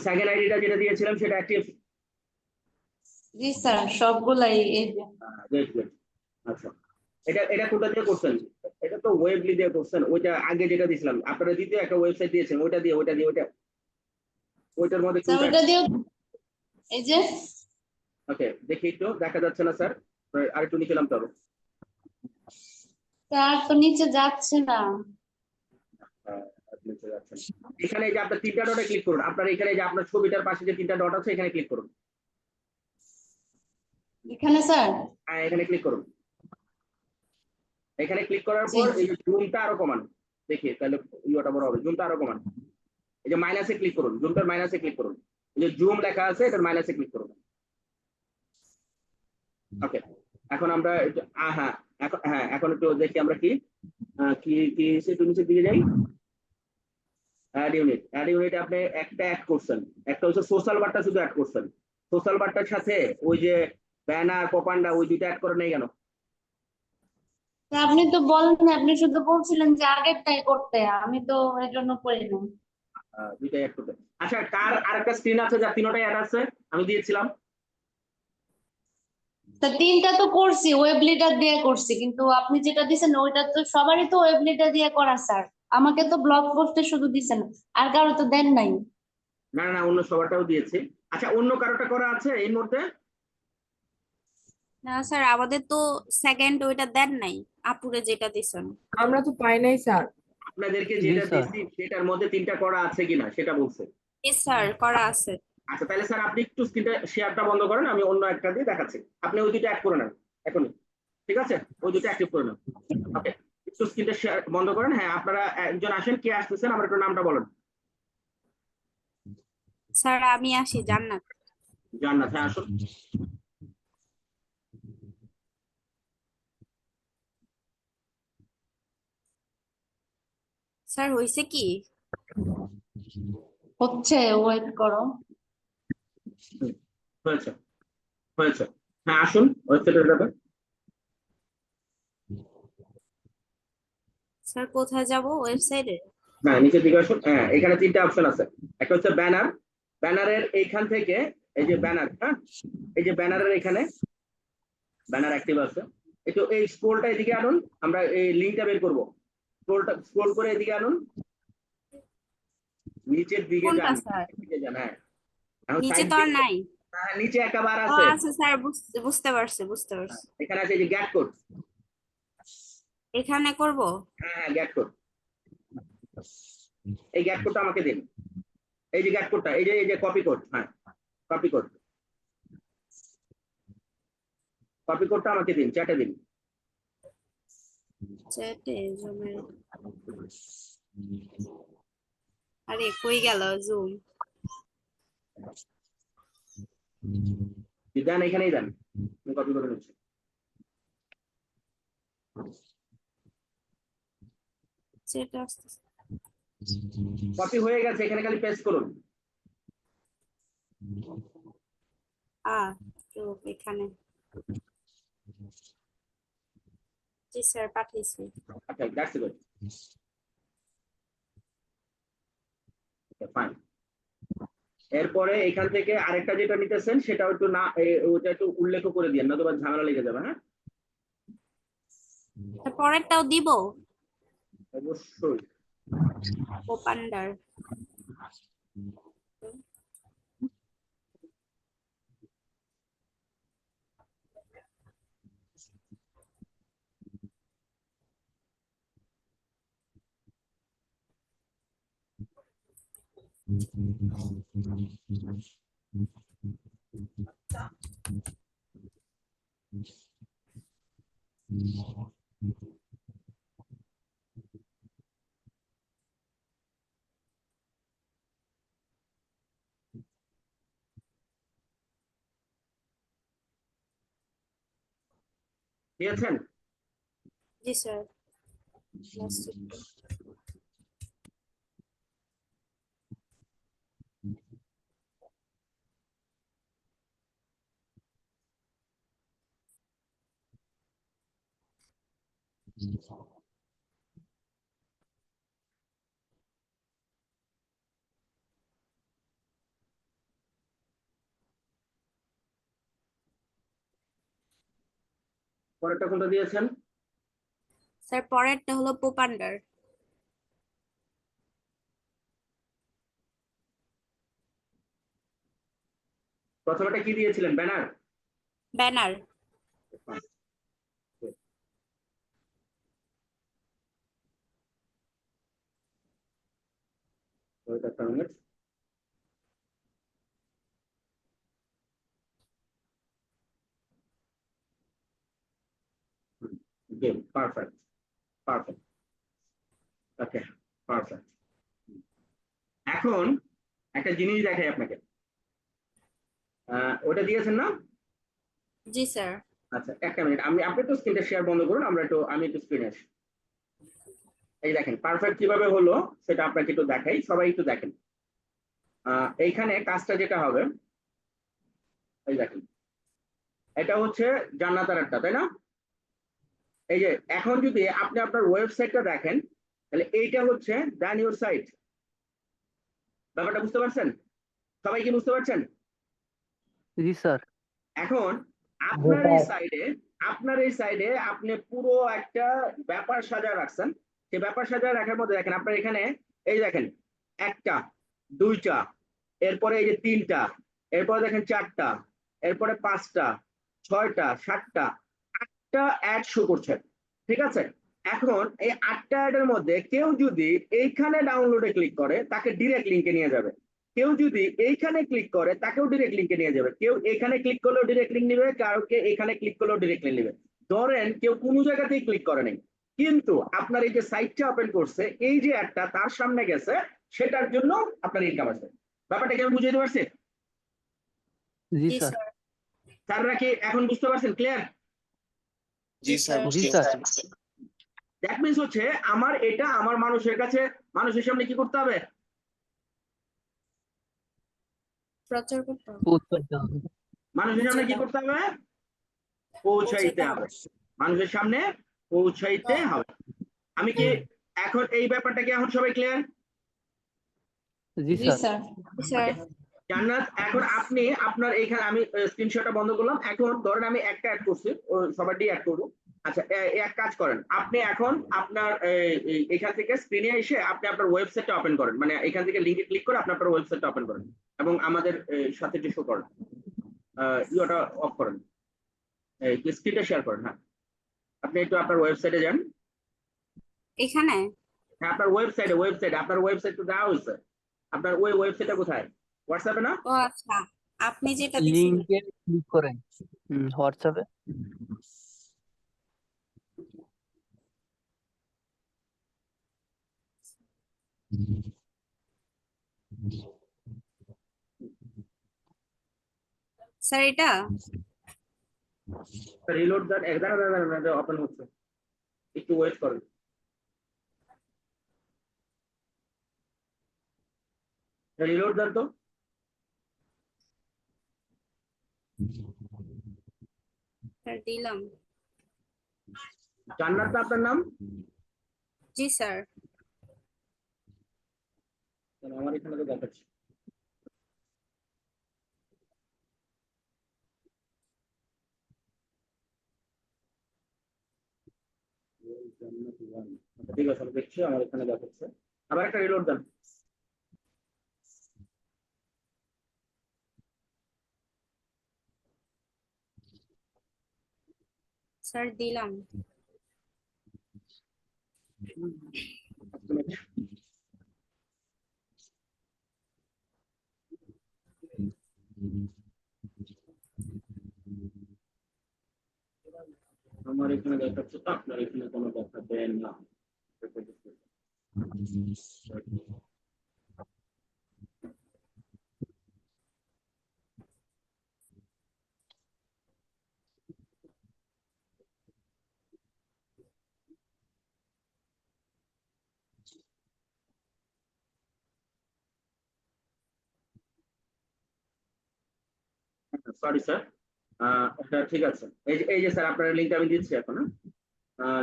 সেকেন্ড আইডিটা যেটা দিয়েছিলাম সেটা অ্যাক্টিভ? জি স্যার, সবগুলাই এই যে। Good good. আচ্ছা, এটা এটা কোথা দিয়ে করছেন? এটা তো ওয়েবলি দিয়ে করছেন। ওইটা আগে যেটা দিয়েছিলাম আপনারা, দ্বিতীয় একটা ওয়েবসাইট দিয়েছেন, ওইটা দিয়ে ওইটা ওইটার মধ্যে স্যার কোনটা? ওটা দিও, এই যে। ওকে দেখি একটু, দেখা যাচ্ছে না স্যার, আরেকটু নিচে নামতে হবে। স্যার তো নিচে যাচ্ছে না। নিচে যাচ্ছে না। এখানে এই যে আপনার তিনটা ডটে ক্লিক করুন, আপনার এখানে যে আপনার ছবিটার পাশে যে তিনটা ডট আছে এখানে ক্লিক করুন। এখানে স্যার? হ্যাঁ এখানে ক্লিক করুন। এখানে ক্লিক করার জি। পর এই যে জুমটা আরো কমান, দেখি তাহলে ইয়েটা বড় হবে, জুমটা আরো কমান। এই যে মাইনাসে ক্লিক করুন, জুমটার মাইনাসে ক্লিক করুন, এই যে জুম লেখা আছে এটার মাইনাসে ক্লিক করুন। ওকে, এখন আমরা হ্যাঁ এখন হ্যাঁ এখন একটু দেখি আমরা কি কি কি একটু নিচের দিকে যাই। অ্যাড ইউনিট আপনি একটা অ্যাড করছেন, একটা হচ্ছে সোশ্যাল বারটা শুধু অ্যাড করছেন। সোশ্যাল বারটার সাথে ওই যে ব্যানার প্রপাগান্ডা ওই দুইটা অ্যাড করে নেই কেন? তা আপনি তো বলেন, আপনি শুধু বলছিলেন যে আগেরটাই করতে, আমি তো এর জন্য করিনি। দুইটাই অ্যাড করতে। আচ্ছা, কার আরেকটা স্ক্রিন আছে যার তিনটাই অ্যাড আছে আমি দিয়েছিলাম? তা তিনটা তো করছি, ওয়েব লিডার দিয়ে করছি, কিন্তু আপনি যেটা দিছেন ওইটা তো সবারই তো ওয়েব লিডার দিয়ে করা স্যার। আমাকে তো ব্লগ পোস্টে শুধু দিছেন, আর কারো তো দেন নাই। না না, অন্য সবারটাও দিয়েছি। আচ্ছা, অন্য কারোটা করা আছে এই মুহূর্তে? না স্যার, আমাদের তো সেকেন্ড ওইটা দেন নাই, আপুরে যেটা দিছেন। আমরা তো পাই নাই স্যার। আপনাদেরকে জি যেটা স্যার। দিচ্ছি সেটার মধ্যে তিনটা করা আছে কিনা সেটা বলছে। এস স্যার, করা আছে। আচ্ছা তাহলে স্যার আপনি একটু স্ক্রিনটা শেয়ারটা বন্ধ করেন, আমি অন্য একটা দিয়ে দেখাচ্ছি। আপনি ওই দুটো অ্যাড করে নেন এখনই, ঠিক আছে? ওই দুটো অ্যাক্টিভ করে নেন। ওকে, একটু স্ক্রিনটা শেয়ার বন্ধ করেন। হ্যাঁ আপনারা একজন আসেন, কে আসতেছেন আমার একটু নামটা বলেন। স্যার আমি আসি, জান্নাত। জান্নাত, হ্যাঁ আসুন। স্যার হইছে কি? হচ্ছে, ওয়েট করো। হয়েছে হয়েছে, হ্যাঁ আসুন ওয়েবসাইটের ব্যাপারে। স্যার কোথায় যাব, ওয়েবসাইটে? হ্যাঁ নিচের দিকে আসুন। হ্যাঁ এখানে তিনটা অপশন আছে, একটা হচ্ছে ব্যানার, ব্যানারের এইখান থেকে এই যে ব্যানার, হ্যাঁ এই যে ব্যানারের এখানে ব্যানার অ্যাক্টিভ আছে। একটু এই স্ক্রোলটা এদিকে আনুন, আমরা এই লিঙ্কটা বের করব। স্ক্রোল করে এদিকে আনুন, নিচের দিকে কোনটা যান, স্যার? দিকে যান। হ্যাঁ এখন নিচে সাইড তো আর নাই। নিচে একটা বার ও আছে। আছে স্যার, বুঝতে পারছি বুঝতে পারছি। এখানে আছে এই যে গ্যাট কোড। এখানে করব? হ্যাঁ হ্যাঁ গ্যাট কোড, এই গ্যাট কোডটা আমাকে দিন। এই যে গ্যাট কোডটা, এই যে কপি কোড, হ্যাঁ কপি কোড। কপি কোডটা আমাকে দিন, চ্যাটে দিন। চ্যাটে জুমের আরে কই গেল জুম? দেন, এখানেই দেন, আমি কপি করে নিচ্ছি। চ্যাটে আসতেছে। কপি হয়ে গেছে, এখানে খালি পেস্ট করুন। তো এখানে জি স্যার পাঠিয়েছি। আচ্ছা, দ্যাটস গুড, ফাইন। এরপরে এখান থেকে আরেকটা যেটা নিতেছেন সেটা একটু না ওটা একটু উল্লেখ করে দিয়েন, না তো ঝামেলা লেগে যাবে। হ্যাঁ, পরেরটাও দিব। অবশ্যই। ওপান্ডার দিয়েছেন? জি স্যার। পরেরটা কোনটা দিয়েছেন? স্যার পরেরটা হলো পোপান্ডার। প্রথমটা কি দিয়েছিলেন? ব্যানার? ব্যানার। ওইটা একটা minute. Good, perfect, perfect. Okay, perfect. এখন একটা জিনিস দেখাই আপনাকে। ওটা দিয়েছেন না? জি স্যার। আচ্ছা, একটা মিনিট, আপনি তো স্ক্রিনটা শেয়ার বন্ধ করুন, আমি একটু স্ক্রিনে আসি। এই দেখেন পারফেক্ট কিভাবে হলো সেটা আপনাকে একটু দেখাই, সবাই একটু দেখেন। এইখানে কাজটা যেটা হবে, এই দেখেন, এটা হচ্ছে জান্নাতার একটা, তাই না? এই যে এখন যদি আপনি আপনার ওয়েবসাইটটা দেখেন, তাহলে এইটা হচ্ছে দেন ইউর সাইট। ব্যাপারটা বুঝতে পারছেন? সবাই কি বুঝতে পারছেন? জি স্যার। এখন আপনার এই সাইডে আপনি পুরো একটা ব্যাপার সাজায় রাখছেন। সেই ব্যাপার সাজায় রাখার মধ্যে দেখেন আপনার এখানে, এই দেখেন, একটা, দুইটা, এরপরে এই যে তিনটা, এরপরে দেখেন চারটা, এরপরে পাঁচটা, ছয়টা, সাতটা, আটটা অ্যাড শো করছে। ঠিক আছে, এখন এই আটটা অ্যাডের মধ্যে কেউ যদি এইখানে ডাউনলোডে ক্লিক করে তাকে ডিরেক্ট লিঙ্কে নিয়ে যাবে, কেউ যদি এইখানে ক্লিক করে তাকেও ডিরেক্ট লিঙ্কে নিয়ে যাবে, কেউ এখানে ক্লিক করলেও ডিরেক্ট লিঙ্ক নিবে, কাউকে এখানে ক্লিক করলেও ডিরেক্ট লিঙ্ক নিবে। ধরেন কেউ কোনো জায়গাতেই ক্লিক করে নাই, কিন্তু আপনার এই যে সাইটটা ওপেন করছে, এই যে একটা তার সামনে গেছে, সেটার জন্য আপনার ইনকাম আছে। ব্যাপারটা কি আমি বুঝাইতে পারছি? জি জি স্যার। স্যার। স্যাররা কি এখন বুঝতে পারছেন? ক্লিয়ার? জি স্যার, জি বুঝতে স্যার। পারছি। দ্যাট মিন্স হচ্ছে আমার এটা আমার মানুষের কাছে, মানুষের সামনে কি করতে হবে? প্রচার করতে হবে। পৌঁছাইতে হবে। মানুষের সামনে কি করতে হবে? পৌঁছাইতে হবে। মানুষের সামনে পৌঁছাইতে হবে। আমি কি এখন এই ব্যাপারটা কি এখন সবাই ক্লিয়ার? জি জি স্যার। স্যার। স্যার। জান্নাত, এখন আপনি আপনার এইখানে, আমি স্ক্রিনশটটা বন্ধ করলাম। এখন ধরেন আমি একটা অ্যাড করছি, সবারটি অ্যাড করব। আচ্ছা, এক কাজ করেন, আপনি এখন আপনার এখান থেকে স্ক্রিনে এসে আপনি আপনার ওয়েবসাইটটা ওপেন করেন, মানে এখান থেকে লিংকে ক্লিক করে আপনি আপনার ওয়েবসাইটটা ওপেন করেন এবং আমাদের সাথে একটু শো করেন, ইওটা অফ করেন, স্ক্রিনটা শেয়ার করেন। হ্যাঁ, আপনি একটু আপনার ওয়েবসাইটে যান। এখানে হ্যাঁ, আপনার ওয়েবসাইটে আপনার ওয়েবসাইট তো দেওয়া হয়েছে। আপনার ওই ওয়েবসাইটটা কোথায়? হোয়াটসঅ্যাপে না? ও আচ্ছা। আপনি যেটা দিছেন লিংকে ক্লিক করেন হোয়াটসঅ্যাপে। স্যার এটা রিলোড দেন, দাঁড়া ওপেন হচ্ছে, একটু ওয়েট করুন। রিলোড দেন তো। স্যার দিলাম। জান্নাত না আপনার নাম? জি স্যার। আমার এখানে তো দেখাচ্ছে। ঠিক আছে, আমি দেখছি, আমার এখানে দেখাচ্ছে। আবার একটা রিলোড দেন। স্যার দিলাম। আমার এখানে দেখাচ্ছে তো, আপনার এখানে কোনো দেখাবে না। সরি স্যার, এটা ঠিক আছে। এই যে স্যার, আপনার লিঙ্কটা আমি দিচ্ছি এখন।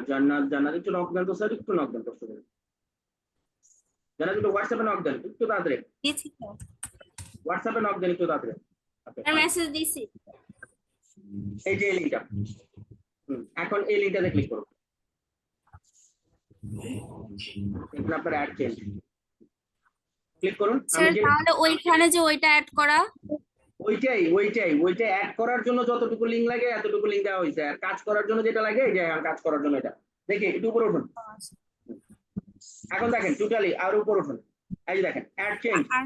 জান্নাত একটু নক দেন তো স্যার, একটু নক দেন কষ্ট করে। জান্নাত একটু হোয়াটসঅ্যাপে নক দেন একটু তাড়াতাড়ি, দিয়েছি তো। হোয়াটসঅ্যাপে নক দেন একটু তাড়াতাড়ি। Okay, sir fine. মেসেজ দিছি। এই যে এই লিঙ্কটা, এখন এই লিঙ্কটাতে ক্লিক করুন। এখানে আপনার অ্যাড চেঞ্জ ক্লিক করুন। আমি স্যার যে তাহলে ওইখানে যে ওইটা অ্যাড করা, ওইটা অ্যাড করার জন্য যতটুকু লিঙ্ক লাগে এতটুকু লিঙ্ক দেওয়া হয়েছে, আর কাজ করার জন্য যেটা লাগে, এই যে কাজ করার জন্য এটা দেখি একটু উপরে উঠুন। এখন দেখেন টোটালি আর উপরে উঠুন, এই যে দেখেন অ্যাড চেঞ্জ। আর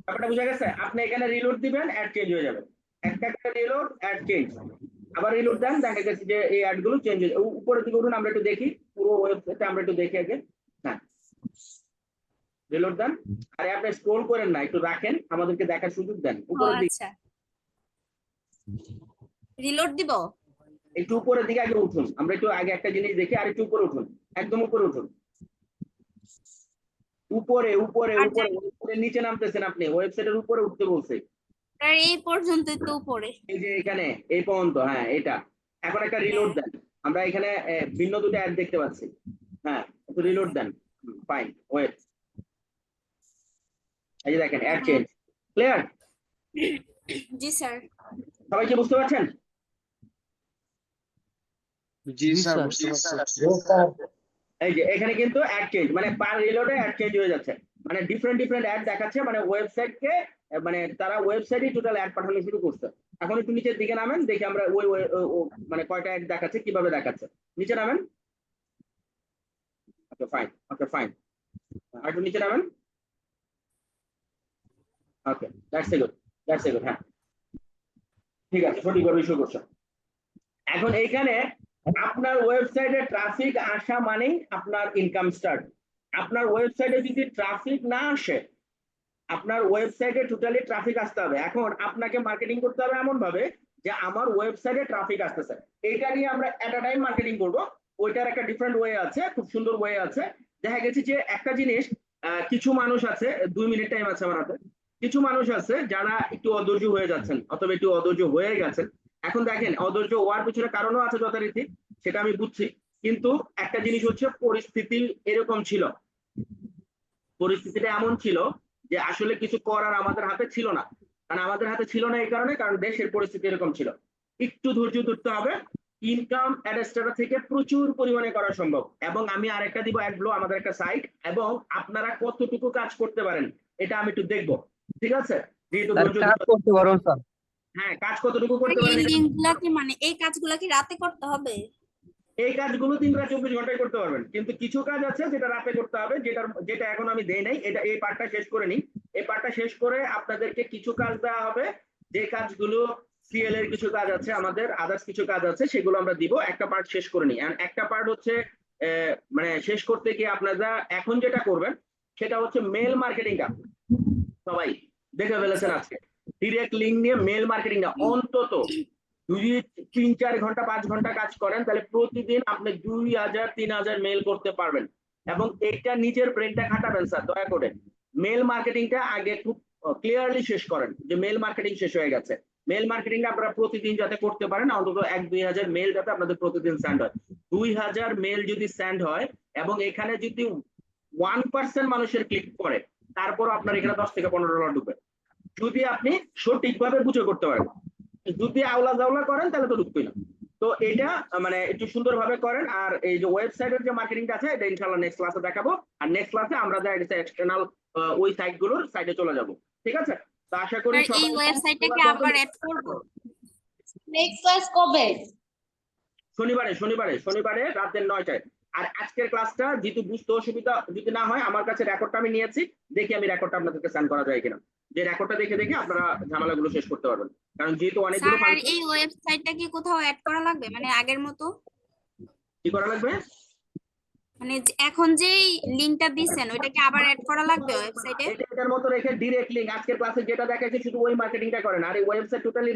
ব্যাপারটা বুঝা গেছে? আপনি এখানে রিলোড দিবেন, অ্যাড চেঞ্জ হয়ে যাবে। একটা একটা রিলোড, অ্যাড চেঞ্জ, আবার রিলোড দেন, দেখা গেছে যে এই অ্যাড গুলো চেঞ্জ হয়ে যাবে। উপরের দিকে উঠুন, আমরা একটু দেখি পুরো ওয়েবসাইটটা, আমরা একটু দেখি আগে। হ্যাঁ, রিলোড দেন, আরে আপনি স্ক্রল করেন না, একটু রাখেন, আমাদেরকে দেখার সুযোগ দেন। উপরের দিকে, আচ্ছা রিলোড দিব। একটু উপরের দিকে আগে উঠুন, আমরা একটু আগে একটা জিনিস দেখি, আর একটু উপরে উঠুন, একদম উপরে উঠুন, উপরে উপরে আর উপরে উপরে, নিচে নামতেছেন আপনি, ওয়েবসাইটের উপরে উঠতে বলছে। স্যার এই পর্যন্ত তো উপরে। এই যে এখানে এই পর্যন্ত, হ্যাঁ এটা। এখন একটা রিলোড দেন, আমরা এখানে ভিন্ন দুটো অ্যাড দেখতে পাচ্ছি। হ্যাঁ, একটু রিলোড দেন, ফাইন, ওয়েট। এই যে দেখেন অ্যাড চেঞ্জ, ক্লিয়ার? জি স্যার। সবাই কি বুঝতে পারছেন? জি জি স্যার, স্যার। বুঝতে পারছি। এই যে এখানে কিন্তু অ্যাড চেঞ্জ, মানে পার রিলোডে অ্যাড চেঞ্জ হয়ে যাচ্ছে, মানে ডিফারেন্ট ডিফারেন্ট অ্যাড দেখাচ্ছে, মানে ওয়েবসাইটকে, মানে তারা ওয়েবসাইটে টোটাল অ্যাড পাঠানো শুরু করছে। এখন একটু নিচের দিকে নামেন, দেখি আমরা মানে কয়টা অ্যাড দেখাচ্ছে, কিভাবে দেখাচ্ছে। নিচে নামেন। ওকে ফাইন, ওকে ফাইন, আর একটু নিচে নামেন। Okay, that's a good, that's a good. হ্যাঁ, ঠিক আছে, সঠিকভাবে শুরু করছো। এখন এইখানে আপনার ওয়েবসাইটে ট্রাফিক আসা মানেই আপনার ইনকাম স্টার্ট। আপনার ওয়েবসাইটে যদি ট্রাফিক না আসে, আপনার ওয়েবসাইটে টোটালি ট্রাফিক আসতে হবে। এখন আপনাকে মার্কেটিং করতে হবে এমন ভাবে যে আমার ওয়েবসাইটে ট্রাফিক আসতেছে, এইটা নিয়ে আমরা এট আ টাইম মার্কেটিং করব। ওইটার একটা ডিফারেন্ট ওয়ে আছে, খুব সুন্দর ওয়ে আছে। দেখা গেছে যে একটা জিনিস, কিছু মানুষ আছে, 2 মিনিট টাইম আছে আমার হাতে, কিছু মানুষ আছে যারা একটু অধৈর্য হয়ে যাচ্ছেন অথবা একটু অধৈর্য হয়ে গেছেন। এখন দেখেন, অধৈর্য হওয়ার পিছনে কারণও আছে যথারীতি, সেটা আমি বুঝছি, কিন্তু একটা জিনিস হচ্ছে পরিস্থিতি এরকম ছিল, পরিস্থিতিটা এমন ছিল যে আসলে কিছু করার আমাদের হাতে ছিল না। কারণ আমাদের হাতে ছিল না এই কারণে, কারণ দেশের পরিস্থিতি এরকম ছিল। একটু ধৈর্য ধরতে হবে, ইনকাম অ্যাডস্টারা থেকে প্রচুর পরিমাণে করা সম্ভব। এবং আমি আরেকটা দিব, অ্যাডব্লো আমাদের একটা সাইট, এবং আপনারা কতটুকু কাজ করতে পারেন এটা আমি একটু দেখবো, ঠিক আছে? যেহেতু স্যার ধৈর্য কাজ ধরতে, করতে পারুন স্যার। হ্যাঁ কাজ কতটুকু করতে এই পারেন এটা, লিঙ্কগুলা কি মানে এই কাজগুলা কি রাতে করতে হবে? এই কাজগুলো 3 রাত 24 ঘন্টায় করতে পারবেন, কিন্তু কিছু কাজ আছে যেটা রাতে করতে হবে, যেটা এখন আমি দেই নাই। এটা এই পার্টটা শেষ করে নিই, এই পার্টটা শেষ করে আপনাদেরকে কিছু কাজ দেওয়া হবে যে কাজগুলো সিএল এর কিছু কাজ আছে, আমাদের আদার্স কিছু কাজ আছে, সেগুলো আমরা দিব। একটা পার্ট শেষ করে নিই। And একটা পার্ট হচ্ছে মানে শেষ করতে গিয়ে আপনারা এখন যেটা করবেন সেটা হচ্ছে মেল মার্কেটিংটা। সবাই দেখে ফেলেছেন আজকে ডিরেক্ট লিঙ্ক নিয়ে মেল মার্কেটিংটা অন্তত যদি 3-4 ঘন্টা 5 ঘন্টা কাজ করেন তাহলে প্রতিদিন আপনি 2000-3000 মেল করতে পারবেন। এবং এটা নিজের ব্রেনটা খাটাবেন স্যার, দয়া করে মেল মার্কেটিংটা আগে খুব ক্লিয়ারলি শেষ করেন যে মেল মার্কেটিং শেষ হয়ে গেছে। মেল মার্কেটিংটা আপনারা প্রতিদিন যাতে করতে পারেন, অন্তত 1-2000 মেল যাতে আপনাদের প্রতিদিন সেন্ড হয়। 2000 মেল যদি সেন্ড হয় এবং এখানে যদি 1% মানুষের ক্লিক করে, তারপর আপনার এখানে $10 থেকে $15 ঢুকবে, যদি আপনি সঠিকভাবে বুঝে করতে পারেন। যদি আওলা জাওলা করেন তাহলে তো ঢুকবেই না। তো এটা মানে একটু সুন্দরভাবে করেন। আর এই যে ওয়েবসাইটের যে মার্কেটিংটা আছে এটা ইনশাআল্লাহ নেক্সট ক্লাসে দেখাবো। আর নেক্সট ক্লাসে আমরা যা এক্সটার্নাল ওই সাইটগুলোর সাইটে চলে যাব, ঠিক আছে? তো আশা করি আর এই ওয়েবসাইটটাকে আবার অ্যাড করব? নেক্সট ক্লাস কবে? শনিবারে রাতের 9টায়। আর আজকের ক্লাসটা যেহেতু বুঝতে অসুবিধা যদি না হয়, আমার কাছে রেকর্ডটা আমি নিয়েছি, দেখি আমি রেকর্ডটা আপনাদেরকে সেন্ড করা যায় কিনা। যে রেকর্ডটা দেখে আপনারা ঝামেলাগুলো শেষ করতে পারবেন, কারণ যেহেতু অনেকগুলো স্যার, আর এই ওয়েবসাইটটা কি কোথাও অ্যাড করা লাগবে, মানে আগের মতো? কি করা লাগবে? মানে এখন যেই লিংকটা দিছেন ওইটা কি আবার অ্যাড করা লাগবে ওয়েবসাইটে? এটার মতো রেখে ডিরেক্ট লিঙ্ক আজকের ক্লাসে যেটা দেখাচ্ছি শুধু ওই মার্কেটিংটা করেন। আর এই ওয়েবসাইট টোটালি